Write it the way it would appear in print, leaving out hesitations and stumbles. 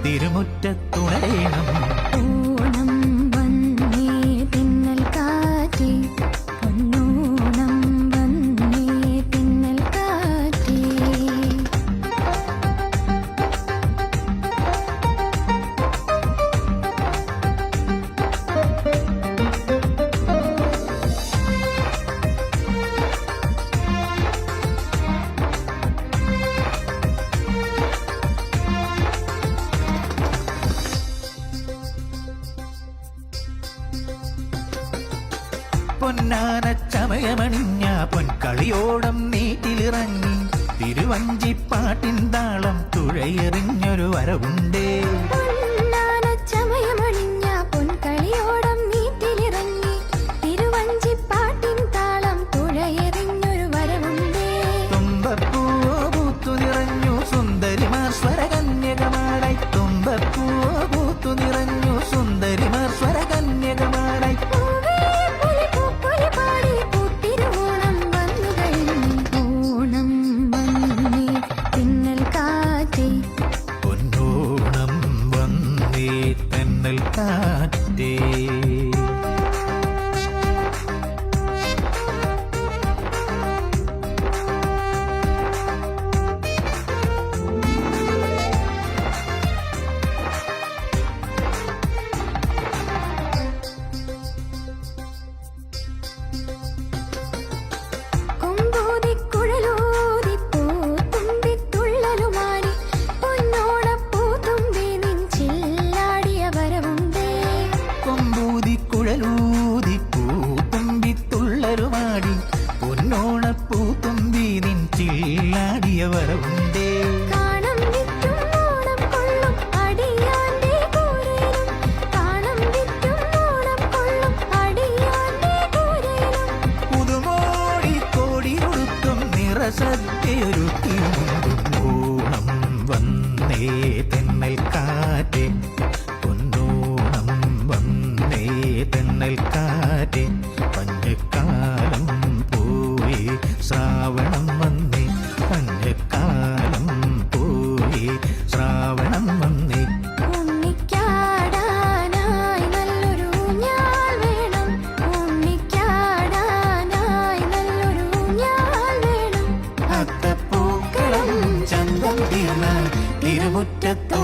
തിരുമുറ്റത്തുണരേണം. ഓണം വന്നേ തിന്നൽ കാറ്റേ, പൊന്നോണം വന്നേ തിന്നൽ കാറ്റേ. പൊന്നാന ചമയമണിഞ്ഞ പൊൻകളിയോടം നീറ്റിലിറങ്ങി തിരുവഞ്ചിപ്പാട്ടിൻ താളം തുഴയെറിഞ്ഞൊരു വരവുണ്ടേ. ചമയമണിഞ്ഞ പൊൻകളിയോടം നീറ്റിലിറങ്ങി തിരുവഞ്ചിപ്പാട്ടിൻ താളം തുഴയെറിഞ്ഞൊരു വരവുണ്ടേ. തുമ്പപ്പൂവോ പൂത്തു നിറഞ്ഞു സുന്ദരിമാർ സ്വരകന്യകമാടായി. തുമ്പപ്പൂവോ പൂത്തു നിറഞ്ഞു സുന്ദരിമാർ സ്വരകന്യകമാടായി. പൊന്നോണം വന്നേ തെന്നൽ കാറ്റേ. കുഴലൂതിപ്പൂത്തുമ്പിത്തുള്ളലുമാടി പൊന്നോണപ്പൂത്തുമ്പി നിൻ ചില്ലാടിയ വരവുണ്ടേ. പുതുമോടി കോടിയൊടുത്തും നിറസദ്യയൊരുക്കിയുമുണ്ടും. ഓണം വന്നേ തെന്നൽ കാറ്റേ, പൊന്നോണം വന്നേ തെന്നൽ കാറ്റേ. പഞ്ചക്കാലം പോയി ശ്രാവണം വന്നേ, പഞ്ചക്കാലം പോയി ശ്രാവണം വന്നേ. ഉണ്ണിക്കാടാനായി നല്ലൊരു ഊഞ്ഞാൽ വേണം, ഉണ്ണിക്കാടാനായി നല്ലൊരു ഊഞ്ഞാൽ വേണം. അത്തപ്പൂക്കളം ചന്തം തീർന്ന തിരുമുറ്റത്ത്